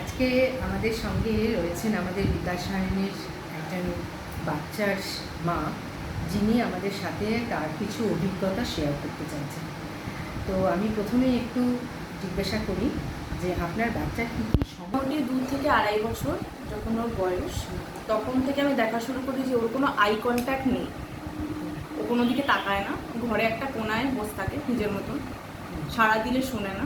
আজকে আমাদের সঙ্গে রয়েছেন আমাদের বিকাশ সায়নের একজন বাচ্চার মা, যিনি আমাদের সাথে তার কিছু অভিজ্ঞতা শেয়ার করতে চাইছেন। তো আমি প্রথমে একটু জিজ্ঞাসা করি যে আপনার বাচ্চার কী কী মোটামুটি 2 থেকে 2.5 বছর যখন ওর বয়স, তখন থেকে আমি দেখা শুরু করি যে ওর কোনো আই কন্ট্যাক্ট নেই, ও কোনো দিকে তাকায় না, ঘরে একটা কোনায় বসে থাকে নিজের মতন, সারা দিলে শোনে না,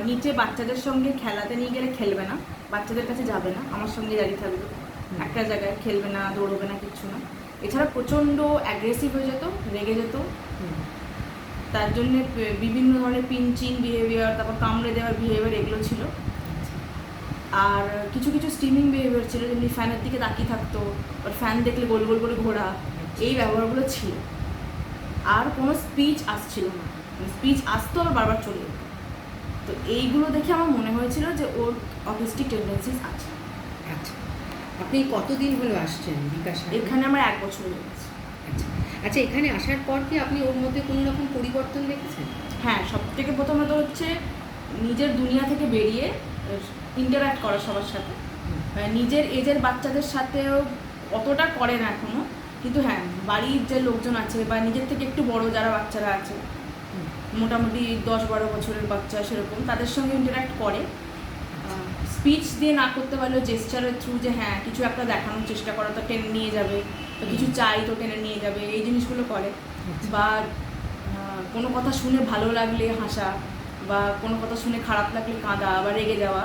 নিচে বাচ্চাদের সঙ্গে খেলাতে নিয়ে গেলে খেলবে না, বাচ্চাদের কাছে যাবে না, আমার সঙ্গে দাঁড়িয়ে থাকবে, একটা জায়গায় খেলবে না, দৌড়বে না, কিচ্ছু না। এছাড়া প্রচণ্ড অ্যাগ্রেসিভ হয়ে যেত, রেগে যেত, তার জন্যে বিভিন্ন ধরনের পিঞ্চিং বিহেভিয়ার, তারপর কামড়ে দেওয়ার বিহেভিয়ার, এগুলো ছিল। আর কিছু কিছু স্টিমিং বিহেভিয়ার ছিল, যেমনি ফ্যানের দিকে তাকিয়ে থাকতো, আর ফ্যান দেখলে গোল গোল করে ঘোরা, এই ব্যবহারগুলো ছিল। আর কোনো স্পিচ আসছিল না, স্পিচ আসতো আবার বারবার চলে যেত। তো এইগুলো দেখে আমার মনে হয়েছিল যে ওর অটিস্টিক টেন্ডেন্সিস আছে। আচ্ছা, আপনি কতদিন হলো আসছেন বিকাশ? এখানে আমার 1 বছর হয়ে গেছে। আচ্ছা আচ্ছা, এখানে আসার পর কি আপনি ওর মধ্যে কোনো রকম পরিবর্তন দেখেছেন? হ্যাঁ, সব থেকে প্রথমত হচ্ছে নিজের দুনিয়া থেকে বেরিয়ে ইন্টারঅ্যাক্ট করা সবার সাথে, নিজের এজের বাচ্চাদের সাথেও অতটা করে না এখনও, কিন্তু হ্যাঁ, বাড়ির যে লোকজন আছে বা নিজের থেকে একটু বড় যারা বাচ্চারা আছে, মোটামুটি 10-12 বছরের বাচ্চা, সেরকম তাদের সঙ্গে ইন্টারঅ্যাক্ট করে। স্পিচ দিয়ে না করতে পারলেও জেস্চারের থ্রু, যে হ্যাঁ কিছু একটা দেখানোর চেষ্টা করা, তো টেনে নিয়ে যাবে, তো কিছু চাই তো টেনে নিয়ে যাবে, এই জিনিসগুলো করে। বা কোনো কথা শুনে ভালো লাগলে হাসা, বা কোনো কথা শুনে খারাপ লাগলে কাঁদা বা রেগে যাওয়া,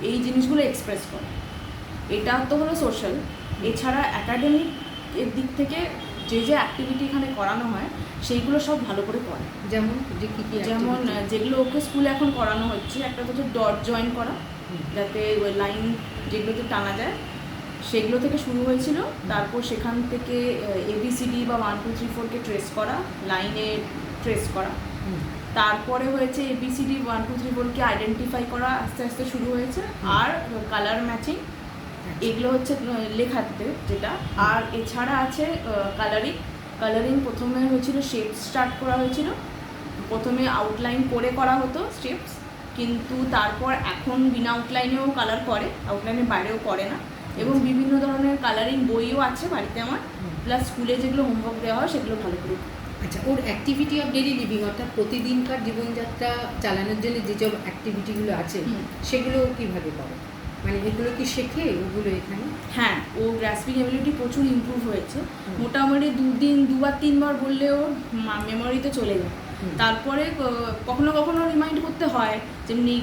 এই জিনিসগুলো এক্সপ্রেস করে। এটা তো হলো সোশ্যাল। এছাড়া অ্যাকাডেমিক এর দিক থেকে যে যে অ্যাক্টিভিটি এখানে করানো হয় সেইগুলো সব ভালো করে করে। যেমন যে কী কী? যেমন যেগুলো ওকে স্কুলে এখন করানো হচ্ছে, একটা হচ্ছে ডট জয়েন করা, যাতে ওই লাইন যেগুলোতে টানা যায় সেগুলো থেকে শুরু হয়েছিল। তারপর সেখান থেকে ABCD বা 1 2 3 4কে ট্রেস করা, লাইনে ট্রেস করা। তারপরে হয়েছে ABCD 1 2 3 4কে আইডেন্টিফাই করা, আস্তে আস্তে শুরু হয়েছে। আর কালার ম্যাচিং, এগুলো হচ্ছে লেখাতে যেটা। আর এছাড়া আছে কালারিং প্রথমে হয়েছিল শেপস স্টার্ট করা হয়েছিল, প্রথমে আউটলাইন করে করা হতো স্টেপস, কিন্তু তারপর এখন বিনা আউটলাইনেও কালার করে, আউটলাইনের বাইরেও করে না। এবং বিভিন্ন ধরনের কালারিং বইও আছে বাড়িতে আমার, প্লাস স্কুলে যেগুলো হোমওয়ার্ক দেওয়া হয় সেগুলো ভালো করে। আচ্ছা, ওর অ্যাক্টিভিটি অফ ডেইলি লিভিং, অর্থাৎ প্রতিদিনকার জীবনযাত্রা চালানোর জন্য যেসব অ্যাক্টিভিটিগুলো আছে সেগুলো কীভাবে করে? মানে এগুলো কি শেখে ওগুলো এখানে? হ্যাঁ, ও গ্রাসপিং এবিলিটি প্রচুর ইমপ্রুভ হয়েছে। মোটামুটি 2-3 বার বললে ওর মেমোরিতে চলে যায়। তারপরে কখনো কখনো রিমাইন্ড করতে হয়, যেমনি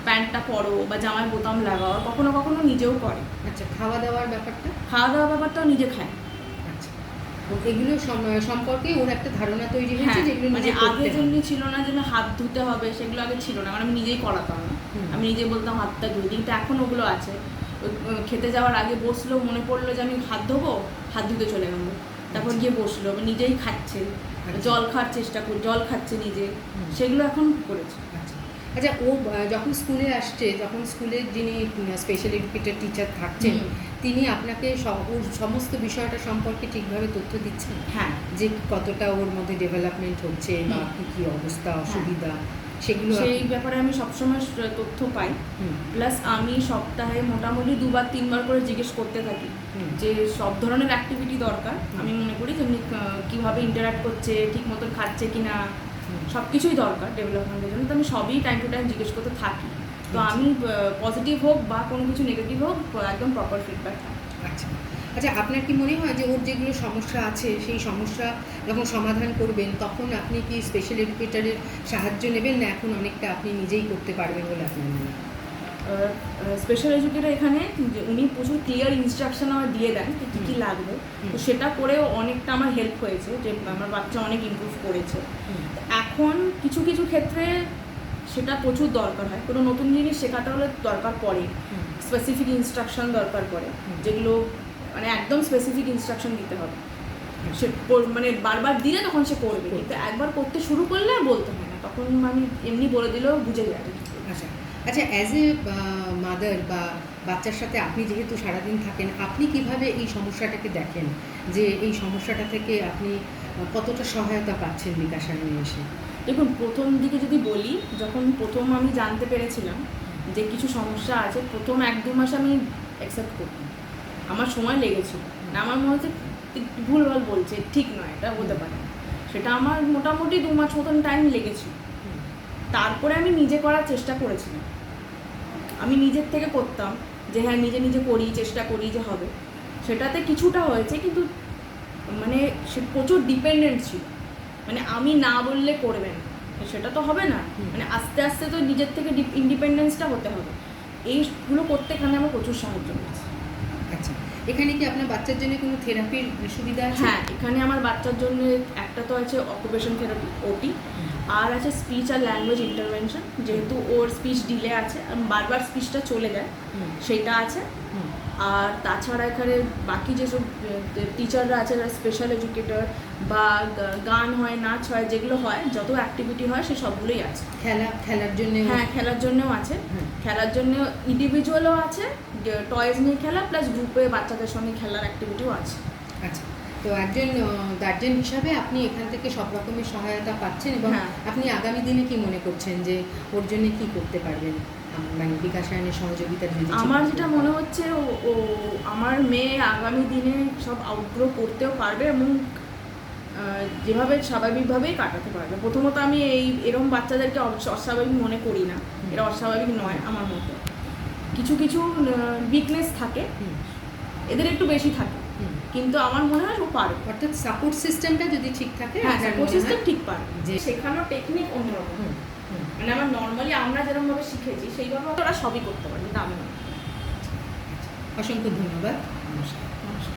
প্যান্টটা পরো বা জামায় বোতাম লাগাও, কখনো কখনো নিজেও করে। আচ্ছা, খাওয়া দাওয়ার ব্যাপারটা? খাওয়া দাওয়ার ব্যাপারটাও নিজে খায়। আচ্ছা, এগুলো সম্পর্কে ওর একটা ধারণা তৈরি হয়েছে হ্যাঁ, যেগুলো মানে আগে যেমনি ছিল না যে হাত ধুতে হবে, সেগুলো আগে ছিল না, কারণ আমি নিজেই করাতাম না, আমি নিজে বলতাম হাতটা ধুই, কিন্তু এখন ওগুলো আছে। খেতে যাওয়ার আগে বসলো, মনে পড়লো যে আমি হাত ধোবো, হাত ধুতে চলে গেলো, তারপর গিয়ে বসলো, নিজেই খাচ্ছে, জল খাওয়ার চেষ্টা করি, জল খাচ্ছে নিজে, সেগুলো এখন করেছে। আচ্ছা, ও যখন স্কুলে আসছে, যখন স্কুলের যিনি স্পেশাল এডুকেটেড টিচার থাকছেন, তিনি আপনাকে ওর সমস্ত বিষয়টা সম্পর্কে ঠিকভাবে তথ্য দিচ্ছেন? হ্যাঁ, যে কতটা ওর মধ্যে ডেভেলপমেন্ট হচ্ছে বা কী কী অবস্থা অসুবিধা, সেগুলো সেই ব্যাপারে আমি সবসময় তথ্য পাই। প্লাস আমি সপ্তাহে মোটামুটি 2-3 বার করে জিজ্ঞেস করতে থাকি যে সব ধরনের অ্যাক্টিভিটি দরকার, আমি মনে করি, যেমনি কীভাবে ইন্টারঅ্যাক্ট করছে, ঠিক মতন খাচ্ছে কি না, সব কিছুই দরকার ডেভেলপমেন্টের জন্য। তো আমি সবই টাইম টু টাইম জিজ্ঞেস করতে থাকি। তো আমি পজিটিভ হোক বা কোনো কিছু নেগেটিভ হোক, একদম প্রপার ফিডব্যাক থাকি। আচ্ছা আচ্ছা, আপনার কি মনে হয় যে ওর যেগুলো সমস্যা আছে সেই সমস্যা যখন সমাধান করবেন তখন আপনি কি স্পেশাল এডুকেটরের সাহায্য নেবেন, না এখন অনেকটা আপনি নিজেই করতে পারবেন বলে আপনার মনে হয়? স্পেশাল এডুকেটর এখানে উনি প্রচুর ক্লিয়ার ইনস্ট্রাকশন আমার দিয়ে দেন যে কী কী লাগবে, তো সেটা করেও অনেকটা আমার হেল্প হয়েছে, যে আমার বাচ্চা অনেক ইমপ্রুভ করেছে। এখন কিছু কিছু ক্ষেত্রে সেটা প্রচুর দরকার হয়, কোনো নতুন জিনিস শেখাতে হলে দরকার পড়ে, স্পেসিফিক ইনস্ট্রাকশন দরকার পড়ে, যেগুলো মানে একদম স্পেসিফিক ইনস্ট্রাকশন দিতে হবে। সে মানে বারবার দিলে তখন সে করবে, কিন্তু একবার করতে শুরু করলে আর বলতে হয় না, তখন আমি এমনি বলে দিলেও বুঝে যাবে। আচ্ছা আচ্ছা, অ্যাজ এ মাদার বা বাচ্চার সাথে আপনি যেহেতু সারাদিন থাকেন, আপনি কিভাবে এই সমস্যাটাকে দেখেন, যে এই সমস্যাটা থেকে আপনি কতটা সহায়তা পাচ্ছেন বিকাশ সায়নে এসে? দেখুন, প্রথম দিকে যদি বলি, যখন প্রথম আমি জানতে পেরেছিলাম যে কিছু সমস্যা আছে, প্রথম 1-2 মাস আমি অ্যাকসেপ্ট করতাম, আমার সময় লেগেছিল না, আমার মনে হচ্ছে ভুলভাল বলছে, ঠিক নয়, এটা হতে পারে না। সেটা আমার মোটামুটি 2 মাস মতন টাইম লেগেছিল। তারপরে আমি নিজে করার চেষ্টা করেছিলাম, আমি নিজের থেকে করতাম যে হ্যাঁ নিজে নিজে করি, চেষ্টা করি যে হবে, সেটাতে কিছুটা হয়েছে, কিন্তু মানে সে প্রচুর ডিপেন্ডেন্ট ছিল, মানে আমি না বললে করবে না, সেটা তো হবে না, মানে আস্তে আস্তে তো নিজের থেকে ইন্ডিপেন্ডেন্সটা হতে হবে। এইগুলো করতে এখানে আমার প্রচুর সাহায্য করেছে। আচ্ছা, এখানে কি আপনার বাচ্চার জন্য কোনো থেরাপির সুবিধা আছে? হ্যাঁ, এখানে আমার বাচ্চার জন্য একটা তো আছে অকুপেশন থেরাপি ওটি, আর আছে স্পিচ আর ল্যাঙ্গুয়েজ ইন্টারভেনশন, যেহেতু ওর স্পিচ ডিলে আছে, বারবার স্পিচটা চলে যায়, সেইটা আছে। আর তাছাড়া এখানে বাকি যেসব টিচাররা আছে, যারা স্পেশাল এডুকেটর বা গান হয়, নাচ হয়, যেগুলো হয়, যত অ্যাক্টিভিটি হয় সে সবগুলোই আছে। খেলার জন্য? হ্যাঁ, খেলার জন্যও আছে, খেলার জন্য ইন্ডিভিজুয়ালও আছে, টয়েস নিয়ে খেলা প্লাস গ্রুপে বাচ্চাদের সঙ্গে খেলার অ্যাক্টিভিটিও আছে। আচ্ছা, তো একজন গার্জেন হিসাবে আপনি এখান থেকে সব রকমের সহায়তা পাচ্ছেন, এবং আপনি আগামী দিনে কি মনে করছেন যে ওর জন্য কি করতে পারবেন, মানে বিকাশায়নের সহযোগিতা যদি? আমার যেটা মনে হচ্ছে ও আমার মেয়ে আগামী দিনে সব আউটগ্রো করতেও পারবে এবং যেভাবে স্বাভাবিকভাবেই কাটাতে পারবে। প্রথমত আমি এরকম বাচ্চাদেরকে অস্বাভাবিক মনে করি না, এরা অস্বাভাবিক নয় আমার মতো। কিছু কিছু উইকনেস থাকে, এদের একটু বেশি থাকে, কিন্তু আমার মনে হয় ও পারবে। অর্থাৎ সাপোর্ট সিস্টেমটা যদি ঠিক থাকে? হ্যাঁ, সাপোর্ট সিস্টেম ঠিক পারবে, যে শেখানোর টেকনিক অন্যরকম, মানে আমার নর্মালি আমরা যেরকমভাবে শিখেছি সেইভাবে ওরা সবই করতে পারে, কিন্তু আমি না। অসংখ্য ধন্যবাদ, নমস্কার।